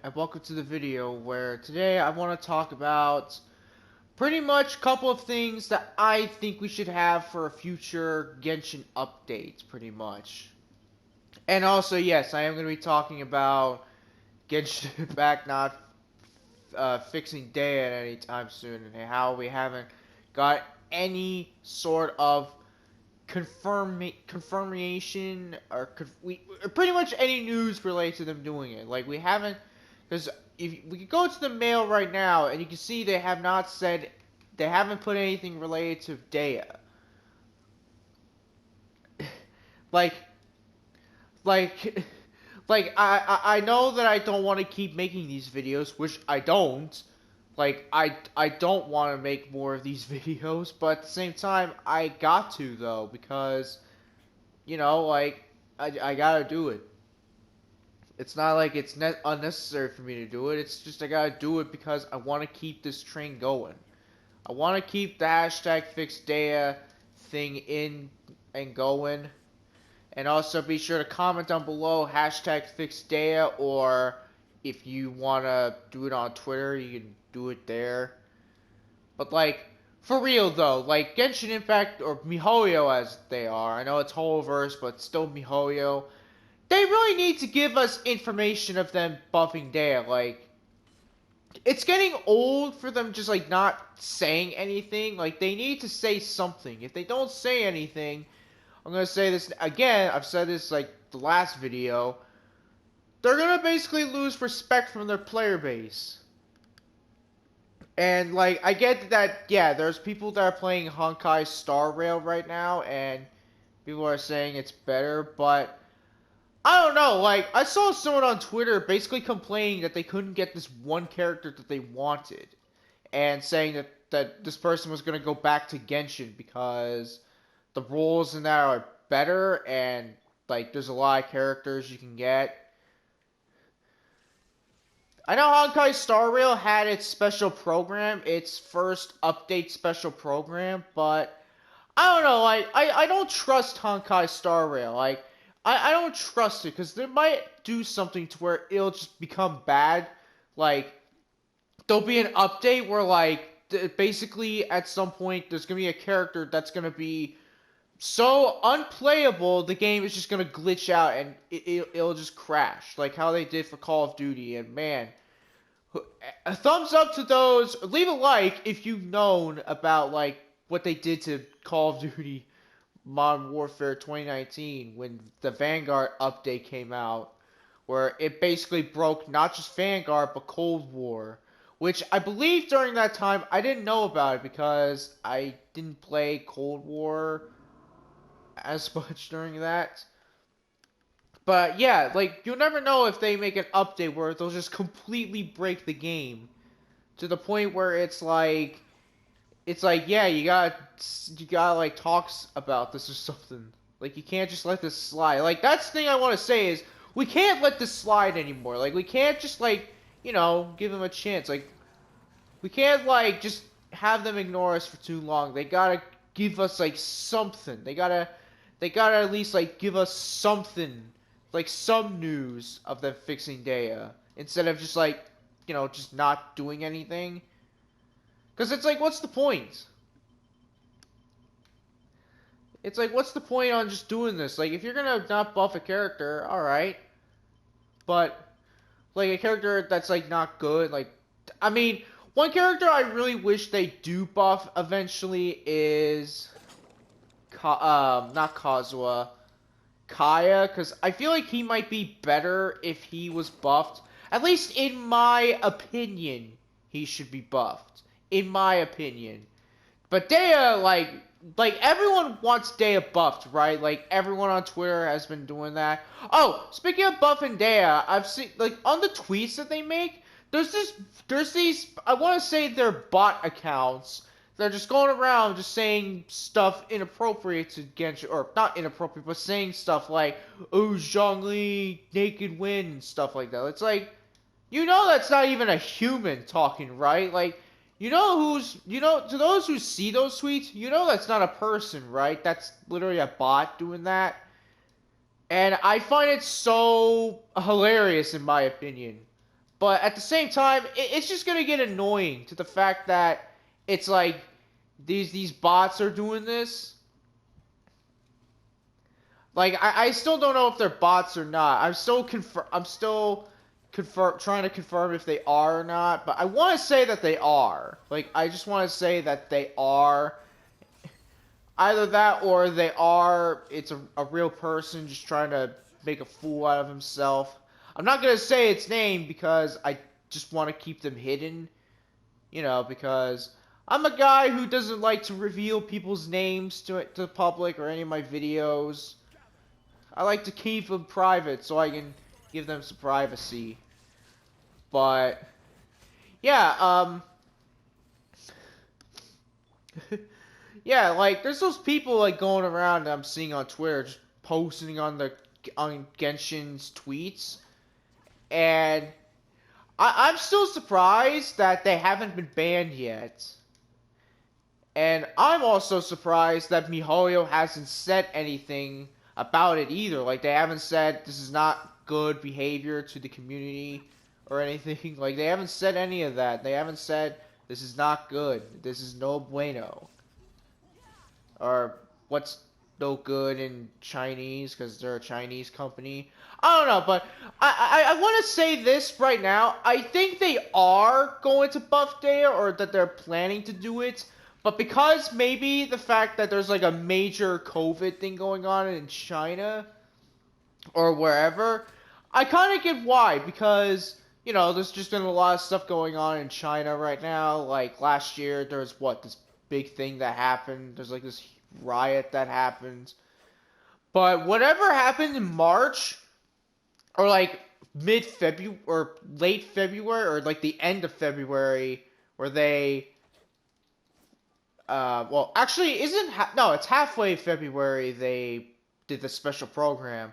and welcome to the video where today I want to talk about pretty much a couple of things that I think we should have for a future Genshin update, pretty much. And also, yes, I am going to be talking about Genshin Impact not fixing Dehya anytime soon, and how we haven't got any sort of confirmation or pretty much any news related to them doing it. Like, we haven't, because if we could go to the mail right now and you can see they have not said, they haven't put anything related to Dehya. like like I know that I don't want to keep making these videos, which I don't. Like, I don't want to make more of these videos, but at the same time, I got to, though, because, like, I gotta do it. It's not like it's unnecessary for me to do it, it's just I gotta do it because I want to keep this train going. I want to keep the hashtag FixDaya thing in and going. And also be sure to comment down below hashtag FixDaya, or if you want to do it on Twitter, you can do it there. But, like, for real though, like, Genshin Impact, or mihoyo as they are, I know it's Holoverse, but still mihoyo, they really need to give us information of them buffing Dehya. Like, it's getting old for them just, like, not saying anything. Like, they need to say something. If they don't say anything, I'm gonna say this again, I've said this, like, the last video, they're gonna basically lose respect from their player base. And, like, I get that, yeah, there's people that are playing Honkai Star Rail right now, and people are saying it's better, but I don't know. Like, I saw someone on Twitter basically complaining that they couldn't get this one character that they wanted, and saying that this person was going to go back to Genshin because the rules in that are better, and, like, there's a lot of characters you can get. I know Honkai Star Rail had its special program, its first update special program, but I don't know, like, I don't trust Honkai Star Rail. Like, I don't trust it, because they might do something to where it'll just become bad. Like, there'll be an update where, like, basically at some point there's going to be a character that's going to be so unplayable, the game is just going to glitch out and it'll just crash. Like how they did for Call of Duty, and man, a thumbs up to those. Leave a like if you've known about, like, what they did to Call of Duty Modern Warfare 2019 when the Vanguard update came out, where it basically broke not just Vanguard but Cold War, which I believe during that time I didn't know about it because I didn't play Cold War as much during that. But yeah, like, you'll never know if they make an update where they'll just completely break the game to the point where it's like, yeah, you gotta like talks about this or something. Like, you can't just let this slide. Like, that's the thing I want to say is we can't let this slide anymore. Like, we can't just, like, give them a chance. Like, we can't, like, just have them ignore us for too long. They gotta give us, like, something. They gotta at least, like, give us something, like, some news of them fixing Dehya instead of just, like, just not doing anything. Because it's like, what's the point? It's like, what's the point on just doing this? Like, if you're gonna not buff a character, alright. But, like, a character that's, like, not good, like, I mean, one character I really wish they do buff eventually is, not Kazuha, Kaya, because I feel like he might be better if he was buffed. At least in my opinion, he should be buffed. In my opinion. But Dehya, like everyone wants Dehya buffed, right? Like, everyone on Twitter has been doing that. Oh, speaking of buffing Dehya, I've seen, like, on the tweets that they make, there's these, I want to say they're bot accounts. They're just going around just saying stuff inappropriate to Genshin, or not inappropriate, but saying stuff like, oh, Zhongli, naked win, and stuff like that. It's like, that's not even a human talking, right? Like, to those who see those tweets, that's not a person, right? That's literally a bot doing that. And I find it so hilarious, in my opinion. But at the same time, it's just gonna get annoying to the fact that it's like these bots are doing this. Like I still don't know if they're bots or not. I'm still trying to confirm if they are or not. But I want to say that they are. Like I just want to say that they are. Either that or they are. It's a real person just trying to make a fool out of himself. I'm not gonna say its name because I just want to keep them hidden. You know, because I'm a guy who doesn't like to reveal people's names to the public or any of my videos. I like to keep them private so I can give them some privacy. But yeah, yeah, like there's those people like going around that I'm seeing on Twitter just posting on Genshin's tweets, and I'm still surprised that they haven't been banned yet. And I'm also surprised that mihoyo hasn't said anything about it either. Like, they haven't said this is not good behavior to the community or anything. Like, they haven't said any of that. They haven't said this is not good. This is no bueno. Or what's no good in Chinese because they're a Chinese company. I don't know, but I want to say this right now. I think they are going to buff Dehya, or that they're planning to do it. But because maybe the fact that there's like a major COVID thing going on in China or wherever, I kind of get why. Because, you know, there's just been a lot of stuff going on in China right now. Like last year, there was this big thing that happened. There's like this riot that happened. But whatever happened in March, or like mid-February, or late February, or like the end of February, where they well, actually, no, it's halfway February they did the special program.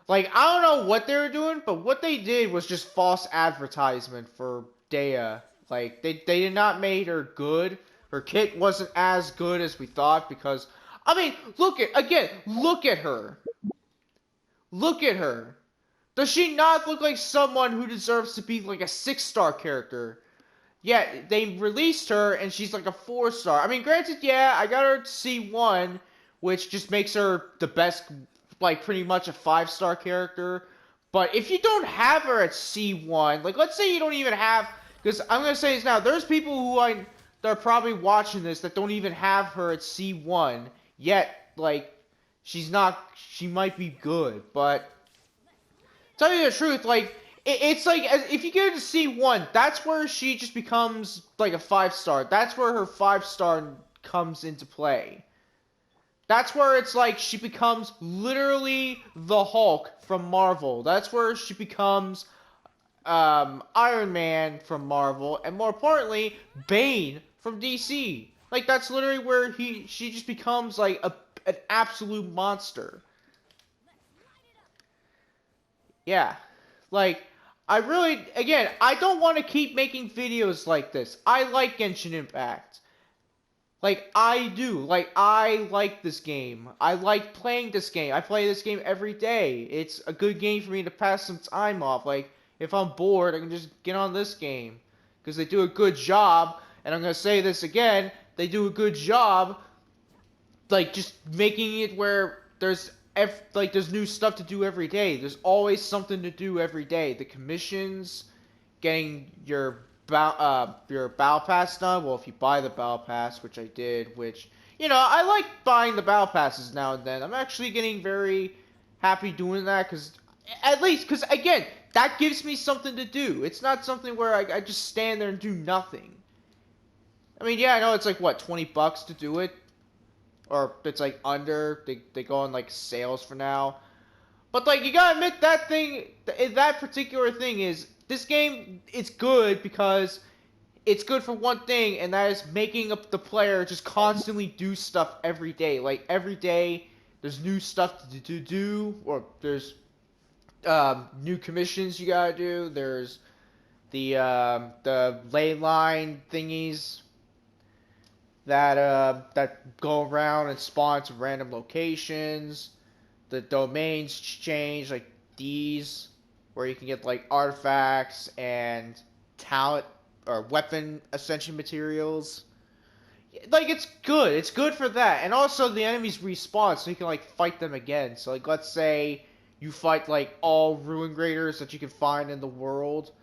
Like, I don't know what they were doing, but what they did was just false advertisement for Dehya. Like, they did not make her good. Her kit wasn't as good as we thought because, I mean, look at her. Look at her. Does she not look like someone who deserves to be like a 6-star character? Yeah, they released her, and she's like a 4-star. I mean, granted, yeah, I got her C1, which just makes her the best, like, pretty much a 5-star character. But if you don't have her at C1, like, let's say you don't even have, because I'm going to say this now, there's people that are probably watching this that don't even have her at C1, yet, like, she might be good, but tell you the truth, like, it's like, if you get her to C1, that's where she just becomes, like, a 5-star. That's where her 5-star comes into play. That's where it's like she becomes literally the Hulk from Marvel. That's where she becomes Iron Man from Marvel, and more importantly, Bane from DC. Like, that's literally where she just becomes, like, an absolute monster. Yeah. Like, I don't want to keep making videos like this. I like Genshin Impact. Like, I do. Like, I like this game. I like playing this game. I play this game every day. It's a good game for me to pass some time off. Like, if I'm bored, I can just get on this game. Because they do a good job, and I'm going to say this again, they do a good job, like, just making it where there's new stuff to do every day. There's always something to do every day. The commissions, getting your battle pass done. Well, if you buy the battle pass, which I did, which, you know, I like buying the battle passes now and then. I'm actually getting very happy doing that because again, that gives me something to do. It's not something where I just stand there and do nothing. I mean, yeah, I know it's like what, $20 to do it, or it's like under. They go on like sales for now. But like, you gotta admit, that particular thing is, this game, it's good because it's good for one thing, and that is making up the player just constantly do stuff every day. Like, every day there's new stuff to do, or there's new commissions you gotta do. There's the ley line thingies that go around and spawn to random locations. The domains change, like these, where you can get like artifacts and talent or weapon ascension materials. Like it's good. It's good for that. And also the enemies respawn so you can like fight them again. So like let's say you fight like all ruin graders that you can find in the world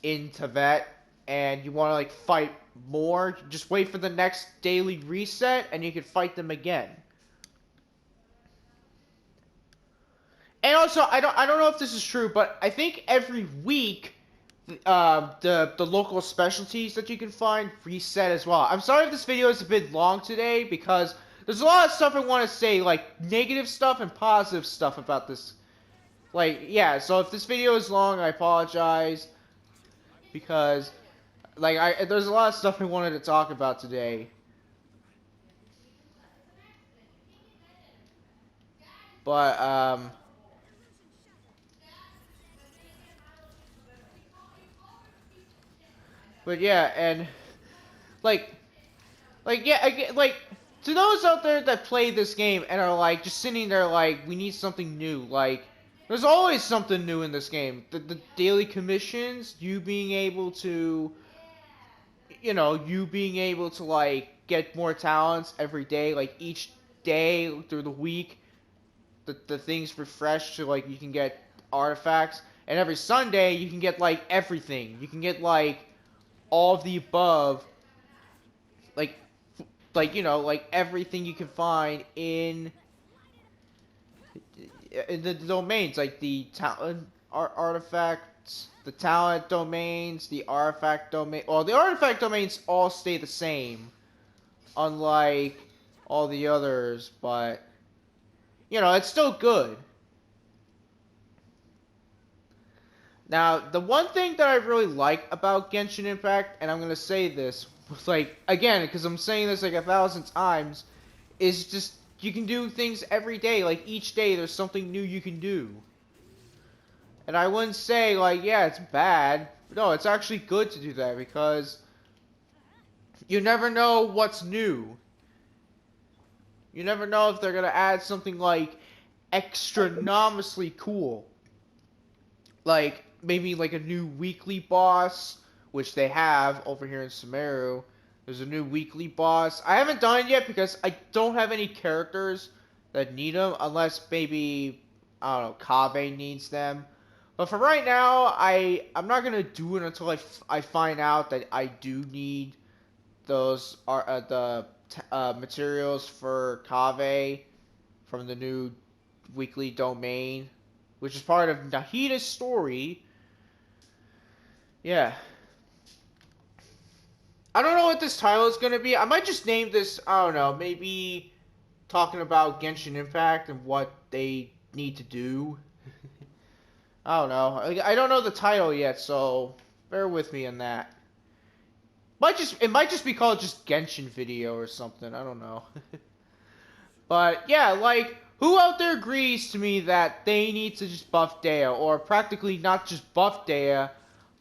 in Tibet and you want to like fight more, just wait for the next daily reset and you can fight them again. And also I don't know if this is true, but I think every week the local specialties that you can find reset as well. I'm sorry if this video is a bit long today because there's a lot of stuff I want to say, like negative stuff and positive stuff about this. Like yeah, so if this video is long, I apologize because like there's a lot of stuff I wanted to talk about today. But but yeah, and like yeah, I get, like to those out there that play this game and are like just sitting there like we need something new. Like there's always something new in this game. The daily commissions, you being able to, you know, you being able to like get more talents every day, like each day through the week, the things refresh so like you can get artifacts, and every Sunday you can get like everything. You can get like all of the above, like you know, like everything you can find in the domains, like the talent artifacts, the talent domains, the artifact domain. Well, the artifact domains all stay the same, unlike all the others, but you know, it's still good. Now, the one thing that I really like about Genshin Impact, and I'm gonna say this, like again, because I'm saying this like 1,000 times, is just you can do things every day. Like each day, there's something new you can do. And I wouldn't say like, yeah, it's bad. No, it's actually good to do that because you never know what's new. You never know if they're gonna add something like extranominously cool. Like maybe like a new weekly boss, which they have over here in Sumeru. There's a new weekly boss. I haven't done it yet because I don't have any characters that need them, unless maybe I don't know, Kaveh needs them. But for right now, I'm not gonna do it until I find out that I do need those are the materials for Kaveh from the new weekly domain, which is part of Nahida's story. Yeah. I don't know what this title is going to be. I might just name this, I don't know, maybe talking about Genshin Impact and what they need to do. I don't know. I don't know the title yet, so bear with me on that. It might just be called just Genshin video or something. I don't know. But yeah, like who out there agrees to me that they need to just buff Dehya, or practically not just buff Dehya,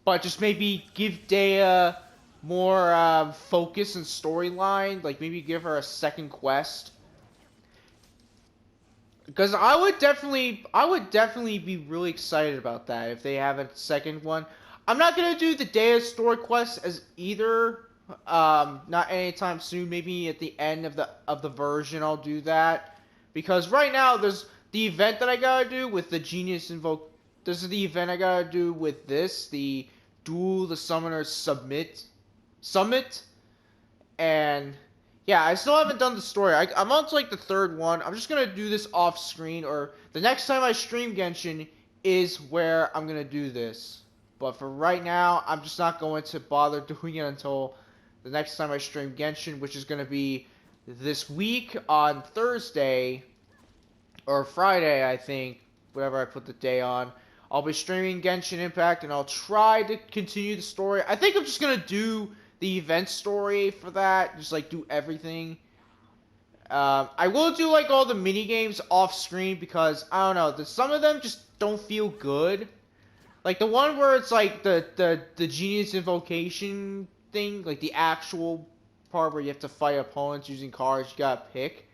but just maybe give Dehya more focus and storyline, like maybe give her a second quest. Because I would definitely be really excited about that if they have a second one. I'm not gonna do the Dehya story quest as either. Not anytime soon. Maybe at the end of the version I'll do that. Because right now there's the event that I gotta do with the Genius Invoke. This is the event I gotta do with this, the Duel the Summoner Summit, and yeah, I still haven't done the story. I'm on to like the third one. I'm just gonna do this off screen, or the next time I stream Genshin is where I'm gonna do this. But for right now, I'm just not going to bother doing it until the next time I stream Genshin, which is gonna be this week on Thursday or Friday, I think, whatever I put the day on. I'll be streaming Genshin Impact, and I'll try to continue the story. I think I'm just gonna do the event story for that, just like do everything. I will do like all the mini games off screen because I don't know, some of them just don't feel good. Like the one where it's like the Genius Invocation thing, like the actual part where you have to fight opponents using cards you gotta pick.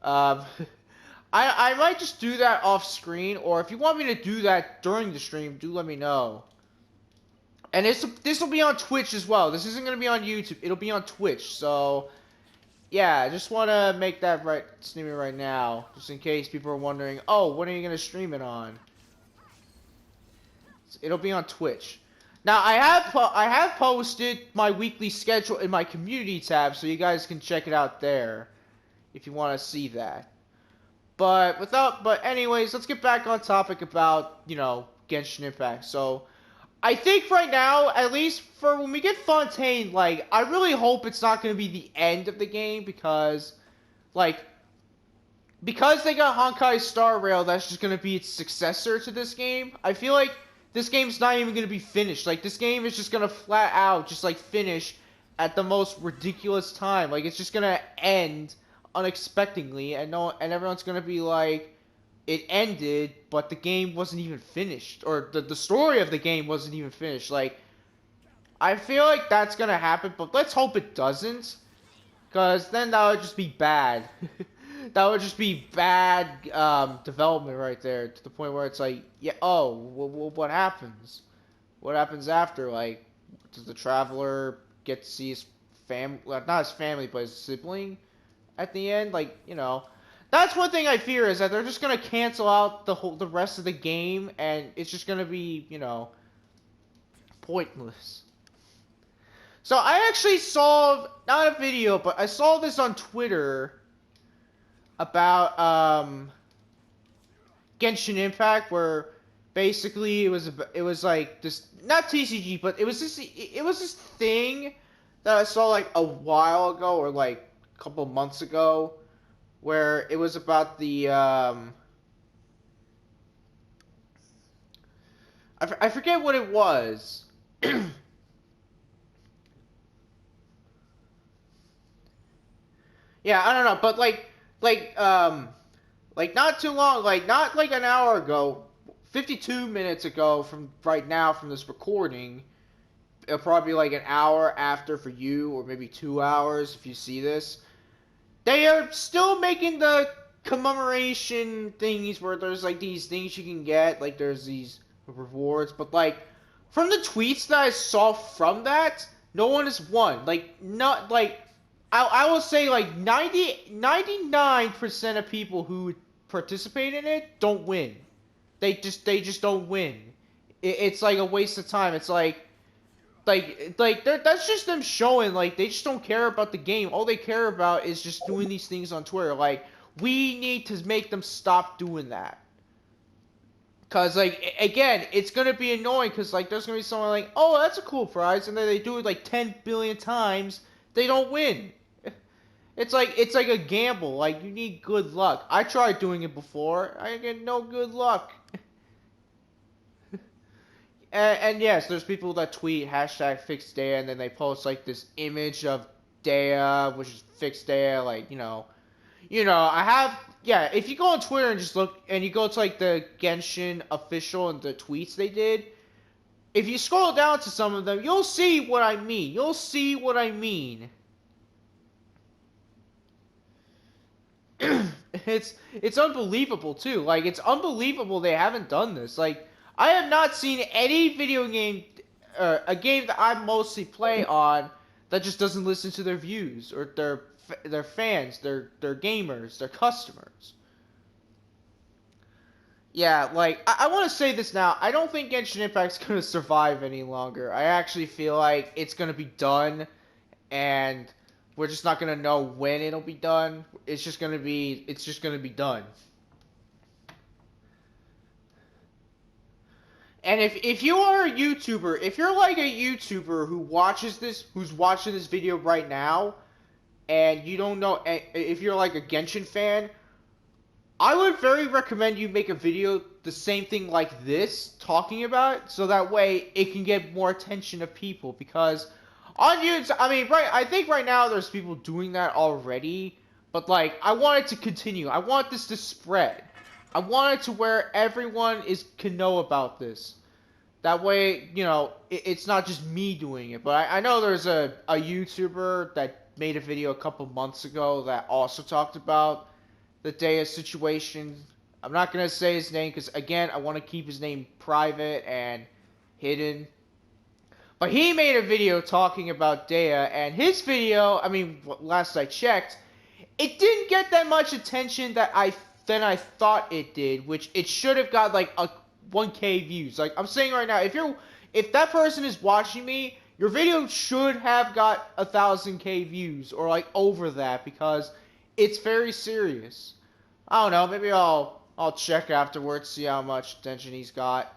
Um, I might just do that off screen, or if you want me to do that during the stream, do let me know. And this will be on Twitch as well. This isn't gonna be on YouTube. It'll be on Twitch. So yeah, I just want to make that right streaming right now, just in case people are wondering. Oh, when are you gonna stream it on? It'll be on Twitch. Now I have posted my weekly schedule in my community tab, so you guys can check it out there if you want to see that. But anyways, let's get back on topic about, you know, Genshin Impact. So I think right now, at least for when we get Fontaine, like, I really hope it's not going to be the end of the game, because they got Honkai Star Rail, that's just going to be its successor to this game. I feel like this game's not even going to be finished. Like, this game is just going to flat out just, like, finish at the most ridiculous time. Like, it's just going to end unexpectedly, and everyone's going to be like, it ended, but the game wasn't even finished, or the story of the game wasn't even finished. Like, I feel like that's going to happen, but let's hope it doesn't, because then that would just be bad. That would just be bad development right there, to the point where it's like, yeah, oh, what happens? What happens after? Like, does the traveler get to see his family, not his family, but his sibling at the end? Like, you know, that's one thing I fear, is that they're just gonna cancel out the rest of the game, and it's just gonna be, you know, pointless. So I actually saw, not a video, but I saw this on Twitter about Genshin Impact, where basically it was like this, not TCG, but it was this thing that I saw like a while ago, or like a couple months ago, where it was about the I forget what it was. Yeah, I don't know, but like not too long, like not like an hour ago, 52 minutes ago from right now from this recording, it'll probably be like an hour after for you, or maybe 2 hours if you see this. They are still making the commemoration thingies where there's like these things you can get, like there's these rewards, but like from the tweets that I saw from that, no one has won. Like, not like, I will say like 99% of people who participate in it don't win. They just don't win. It's like a waste of time. It's that's just them showing, like, they just don't care about the game. All they care about is just doing these things on Twitter. Like, we need to make them stop doing that. Because, like, again, it's going to be annoying, because, like, there's going to be someone like, oh, that's a cool prize, and then they do it, like, 10 billion times, they don't win. It's like a gamble. Like, you need good luck. I tried doing it before. I get no good luck. And yes, there's people that tweet hashtag fix Dehya, and then they post like this image of Dehya, which is fix Dehya. Like, you know, I have, yeah. If you go on Twitter and just look, and you go to like the Genshin official and the tweets they did, if you scroll down to some of them, you'll see what I mean. You'll see what I mean. It's unbelievable too. Like, it's unbelievable they haven't done this. Like, I have not seen any video game, a game that I mostly play on, that just doesn't listen to their views, or their fans, their gamers, their customers. Yeah, like, I want to say this now. I don't think Genshin Impact's going to survive any longer. I actually feel like it's going to be done, and we're just not going to know when it'll be done. It's just going to be done. And if you are a YouTuber, if you're like a YouTuber who's watching this video right now, and you don't know, if you're like a Genshin fan, I would very recommend you make a video the same thing like this, talking about it, so that way it can get more attention of people. Because on YouTube, I mean, I think right now there's people doing that already, but like, I want it to continue. I want this to spread. I want it to where everyone can know about this. That way, you know, it's not just me doing it. But I know there's a YouTuber that made a video a couple months ago that also talked about the Dehya situation. I'm not gonna say his name because again, I want to keep his name private and hidden. But he made a video talking about Dehya, and his video, I mean, last I checked, it didn't get that much attention than I thought it did, which it should have got like a 1K views. Like I'm saying right now, if that person is watching me, your video should have got 1,000K views or like over that because it's very serious. I don't know, maybe I'll check afterwards, see how much attention he's got.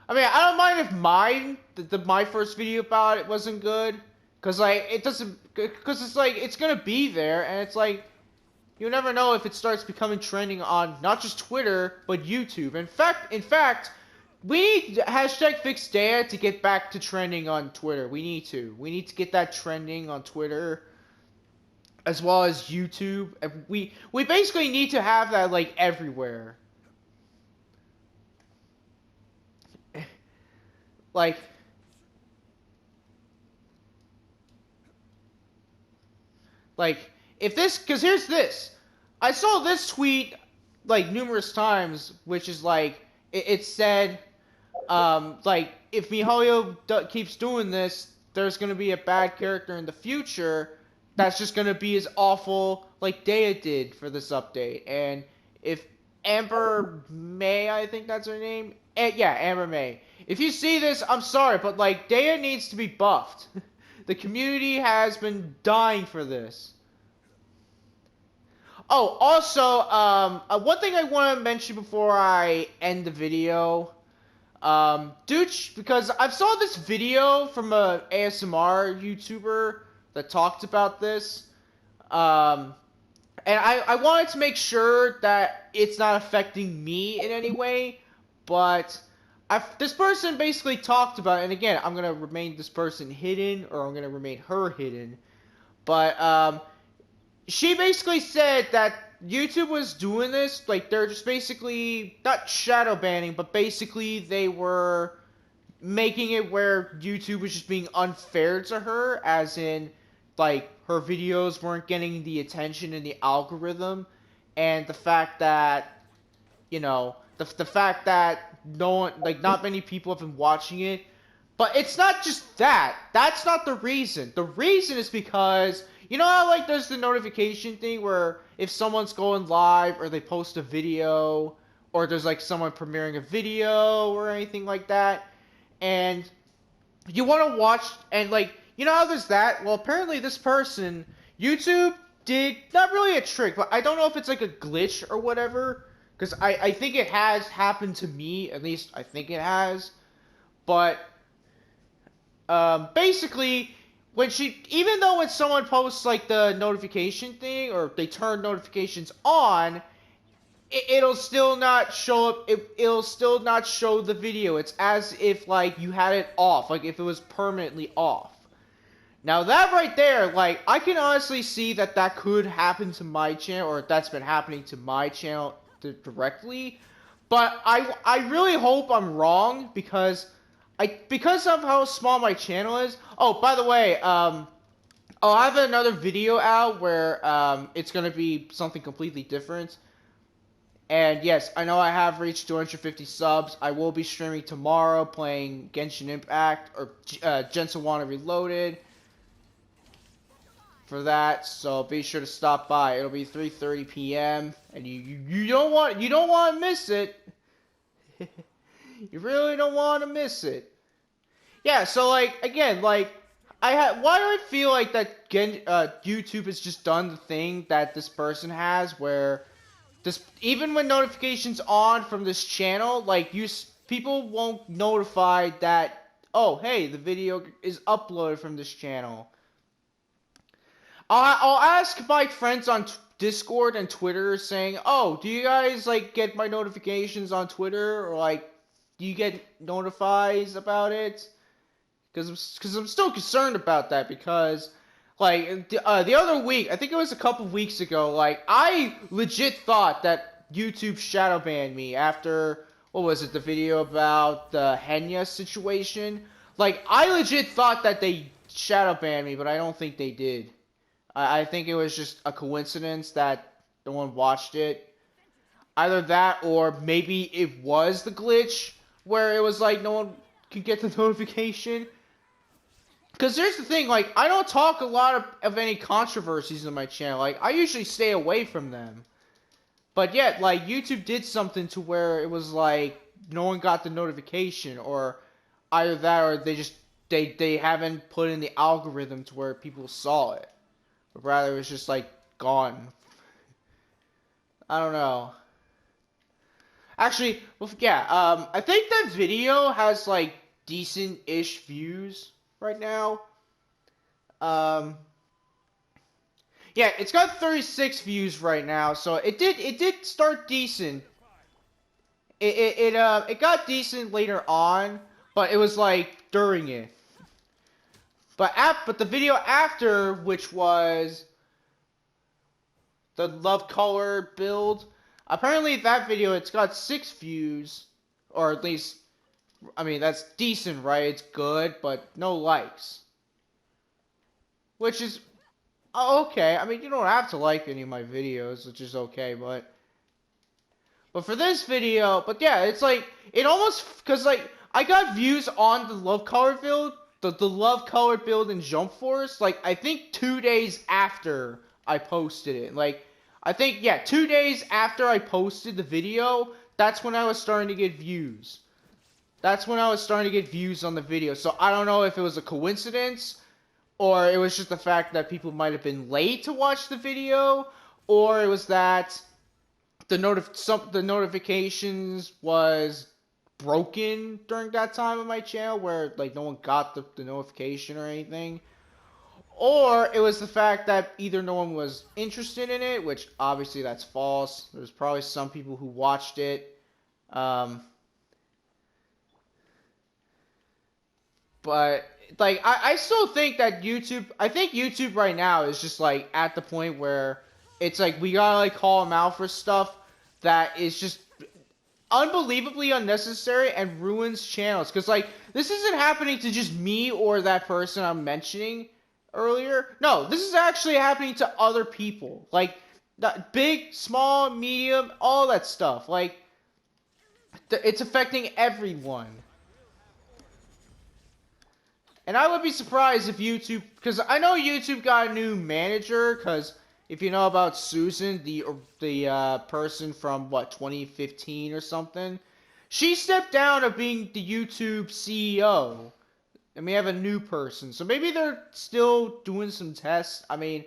I mean, I don't mind if my first video about it wasn't good, cause like it doesn't, cause it's like it's gonna be there, and it's like you never know if it starts becoming trending on not just Twitter but YouTube. In fact, we need hashtag fix Dehya to get back to trending on Twitter. We need to get that trending on Twitter as well as YouTube. And we basically need to have that like everywhere. Like, if this, because here's this. I saw this tweet, like, numerous times, which is, like, it said, like, if mihoyo keeps doing this, there's gonna be a bad character in the future that's just gonna be as awful like Dehya did for this update. And if Amber May, I think that's her name. Yeah, Amber May. If you see this, I'm sorry, but like Dehya needs to be buffed. The community has been dying for this. Oh, also, one thing I want to mention before I end the video, because I saw this video from a ASMR YouTuber that talked about this, and I wanted to make sure that it's not affecting me in any way, but this person basically talked about it, and again, I'm gonna remain this person hidden, or I'm gonna remain her hidden, but, she basically said that YouTube was doing this, like, they're just basically, not shadow banning, but basically they were making it where YouTube was just being unfair to her, as in, like, her videos weren't getting the attention in the algorithm, and the fact that, you know, the fact that no one, like, not many people have been watching it. But it's not just that. That's not the reason. The reason is because, you know how, like, there's the notification thing where if someone's going live or they post a video or there's, like, someone premiering a video or anything like that, and you want to watch, and, like, you know how there's that? Well, apparently this person, YouTube did, not really a trick, but I don't know if it's, like, a glitch or whatever, because I think it has happened to me, at least I think it has, but basically, even though when someone posts like the notification thing, or they turn notifications on, it'll still not show up, it'll still not show the video. It's as if like you had it off, like if it was permanently off. Now that right there, like, I can honestly see that could happen to my channel, or that's been happening to my channel directly, but I really hope I'm wrong, because of how small my channel is. Oh, by the way, I have another video out where it's gonna be something completely different. And yes, I know I have reached 250 subs. I will be streaming tomorrow playing Genshin Impact, or Genshin Reloaded for that. So be sure to stop by. It'll be 3:30 p.m. and you don't want to miss it. You really don't want to miss it. Yeah, so like again, like why do I feel like that YouTube has just done the thing that this person has, where even when notifications on from this channel, like people won't notify that, oh hey, the video is uploaded from this channel. I'll ask my friends on Discord and Twitter saying, oh, do you guys like get my notifications on Twitter, or like do you get notifies about it? Because I'm still concerned about that, because like the other week, I think it was a couple weeks ago, like I legit thought that YouTube shadow banned me after, what was it, the video about the Henya situation. Like I legit thought that they shadow banned me, but I don't think they did. I think it was just a coincidence that no one watched it. Either that, or maybe it was the glitch where it was like no one could get the notification. Because here's the thing, like, I don't talk a lot of any controversies on my channel. Like, I usually stay away from them. But yet, like, YouTube did something to where it was like no one got the notification, or either that, or they haven't put in the algorithm to where people saw it. But rather, it was just like gone. I don't know. Actually, well, yeah, I think that video has like decent-ish views right now. Um, yeah, it's got 36 views right now, so it did start decent. It got decent later on, but it was like during it. But the video after, which was the love color build, apparently that video it's got 6 views, or at least, I mean, that's decent, right? It's good, but no likes, which is okay. I mean, you don't have to like any of my videos, which is okay, but for this video, but yeah, it's like, it almost, because like, I got views on the love color build, the love color build in Jump Force, like, I think 2 days after I posted it. Like, I think, yeah, 2 days after I posted the video, that's when I was starting to get views. That's when I was starting to get views on the video. So I don't know if it was a coincidence, or it was just the fact that people might have been late to watch the video, or it was that the notifications was broken during that time of my channel, where like no one got the notification or anything, or it was the fact that either no one was interested in it, which obviously that's false. There's probably some people who watched it, um, but like I still think that I think YouTube right now is just like at the point where it's like we gotta like call them out for stuff that is just unbelievably unnecessary and ruins channels. Because like this isn't happening to just me or that person I'm mentioning earlier. No, this is actually happening to other people. Like big, small, medium, all that stuff. Like it's affecting everyone. And I would be surprised if YouTube, because I know YouTube got a new manager, because if you know about Susan, the person from, what, 2015 or something, she stepped down of being the YouTube CEO, and we have a new person. So maybe they're still doing some tests. I mean,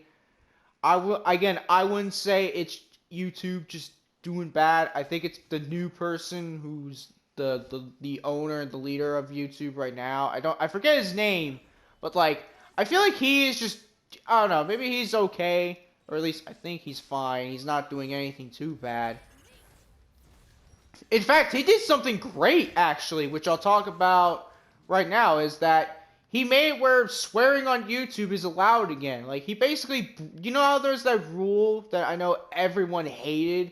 I wouldn't say it's YouTube just doing bad. I think it's the new person who's the owner and the leader of YouTube right now. I forget his name, but like I feel like he is just, I don't know, maybe he's okay, or at least I think he's fine. He's not doing anything too bad. In fact, he did something great actually, which I'll talk about right now, is that he made it where swearing on YouTube is allowed again. Like he basically, you know how there's that rule that I know everyone hated,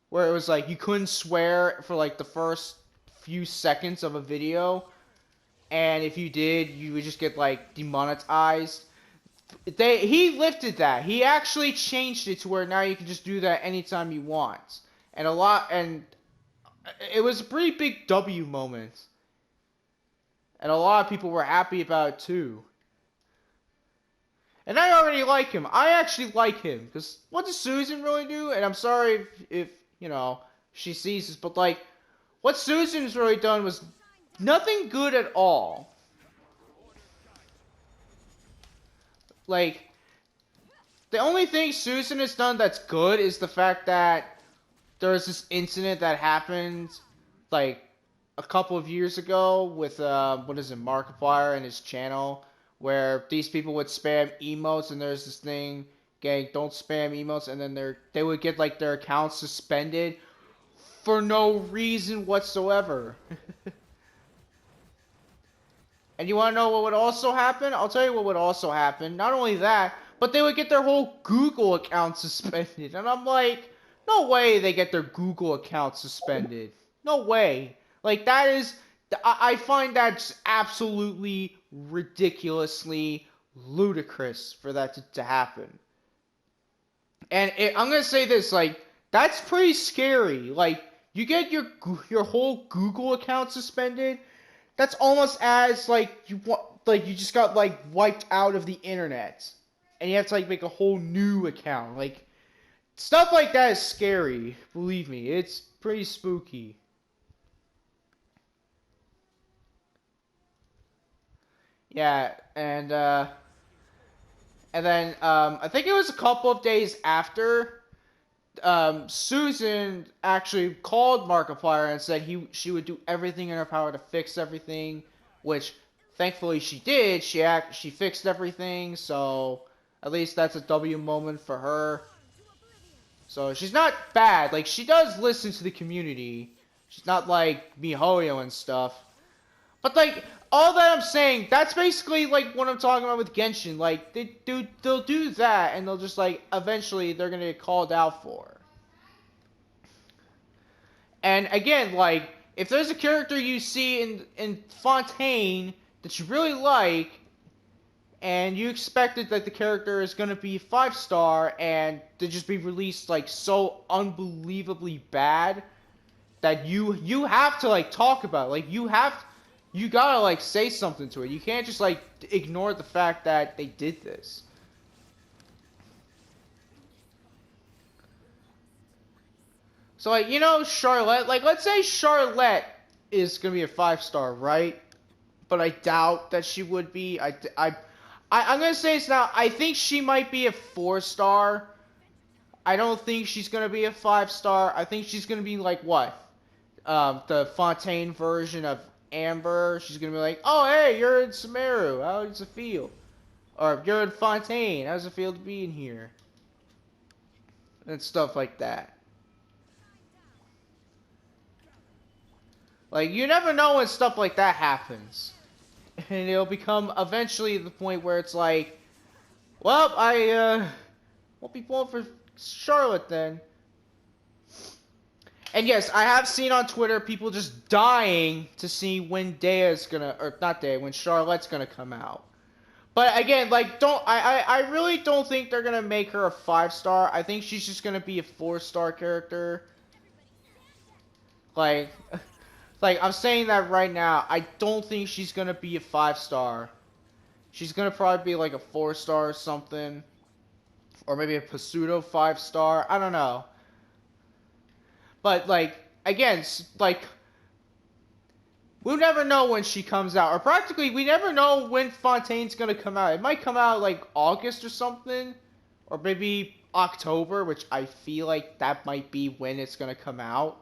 where it was like you couldn't swear for like the first few seconds of a video, and if you did, you would just get like demonetized. He lifted that. He actually changed it to where now you can just do that anytime you want. And it was a pretty big W moment. And a lot of people were happy about it too. And I already like him. I actually like him. Because what does Susan really do? And I'm sorry if you know, she sees this, but like, what Susan's really done was nothing good at all. Like, the only thing Susan has done that's good is the fact that there was this incident that happened, like, a couple of years ago with, what is it, Markiplier and his channel, where these people would spam emotes, and there's this thing, gang, don't spam emotes, and then they would get, like, their accounts suspended for no reason whatsoever. And you want to know what would also happen? I'll tell you what would also happen. Not only that, but they would get their whole Google account suspended. And I'm like, no way they get their Google account suspended. No way. Like, that is, I find that just absolutely ridiculously ludicrous for that to happen. And I'm gonna say this, like, that's pretty scary. Like, you get your whole Google account suspended. That's almost as like you just got like wiped out of the internet, and you have to like make a whole new account. Like, stuff like that is scary. Believe me, it's pretty spooky. Yeah, and then I think it was a couple of days after Susan actually called Markiplier and said she would do everything in her power to fix everything, which thankfully she did. She fixed everything, so at least that's a W moment for her. So she's not bad. Like, she does listen to the community. She's not like mihoyo and stuff. But like, all that I'm saying, that's basically like what I'm talking about with Genshin. Like, they'll do that, and they'll just like eventually they're gonna get called out for. And again, like, if there's a character you see in Fontaine that you really like, and you expected that the character is gonna be 5-star, and to just be released like so unbelievably bad that you have to like talk about it. Like, you gotta like say something to it. You can't just like ignore the fact that they did this. So like, Charlotte, like, let's say Charlotte is gonna be a 5-star, right? But I doubt that she would be. I'm gonna say this now. I think she might be a 4-star. I don't think she's gonna be a 5-star. I think she's gonna be like what? The Fontaine version of Amber. She's gonna be like, oh hey, you're in Sumeru. How does it feel? Or you're in Fontaine. How does it feel to be in here? And stuff like that. Like, you never know when stuff like that happens. And it'll become eventually the point where it's like, well, I won't be pulling for Charlotte then. And yes, I have seen on Twitter people just dying to see when Dehya's gonna, or not Dehya, when Charlotte's gonna come out. But again, like, I really don't think they're gonna make her a 5-star. I think she's just gonna be a 4-star character. Like, like, I'm saying that right now. I don't think she's gonna be a 5-star. She's gonna probably be like a 4-star or something. Or maybe a pseudo 5-star. I don't know. But, like, again, like, we'll never know when she comes out. Or practically, we never know when Fontaine's gonna come out. It might come out, like, August or something. Or maybe October, which I feel like that might be when it's gonna come out.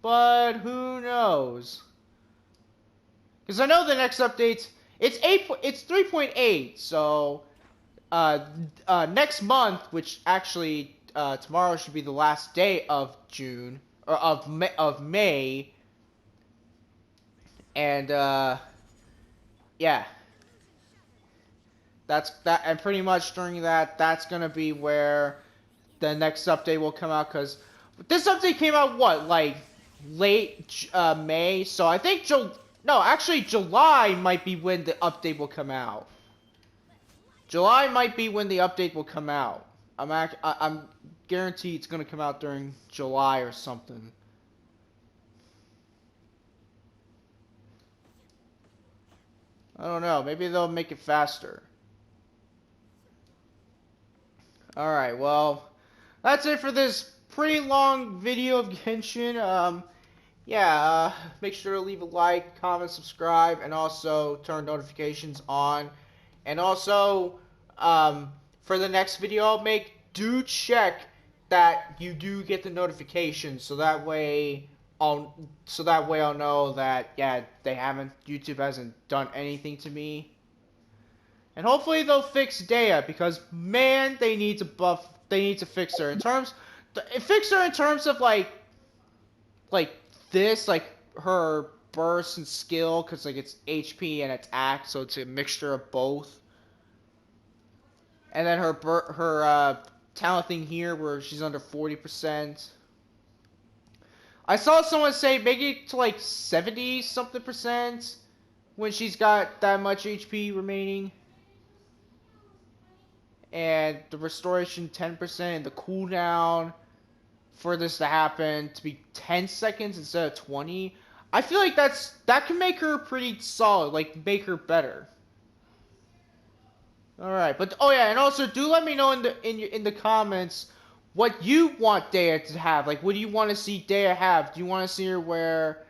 But who knows? Because I know the next update's it's 3.8, so next month, which actually tomorrow should be the last day of June or of May, and yeah, and pretty much during that's gonna be where the next update will come out. Because this update came out what, like, late May, so I think no, actually July might be when the update will come out. July might be when the update will come out. I'm guaranteed it's gonna come out during July or something. I don't know. Maybe they'll make it faster. Alright, well, that's it for this pretty long video of Genshin. Yeah, make sure to leave a like, comment, subscribe, and also turn notifications on. And also, for the next video I'll make, do check that you do get the notifications, so that way I'll know that, yeah, YouTube hasn't done anything to me. And hopefully they'll fix Dehya, because man, they need to fix her fix her in terms of like this, like her burst and skill, because like it's HP and attack, so it's a mixture of both. And then her talent thing here, where she's under 40%. I saw someone say make it to like 70 something percent when she's got that much HP remaining. and the restoration 10% and the cooldown for this to happen to be 10 seconds instead of 20. I feel like that can make her pretty solid, like make her better. All right, but oh yeah, and also do let me know in the comments what you want Dehya to have. Like, what do you want to see Dehya have? Do you want to see her where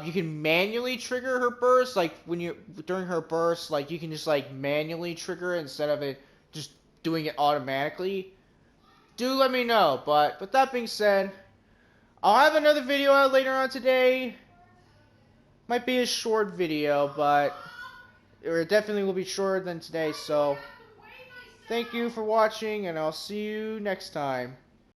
you can manually trigger her burst, like when you during her burst, like you can just like manually trigger it instead of it just doing it automatically? Do let me know. But with that being said, I'll have another video out later on today. Might be a short video, but it definitely will be shorter than today. So thank you for watching, and I'll see you next time.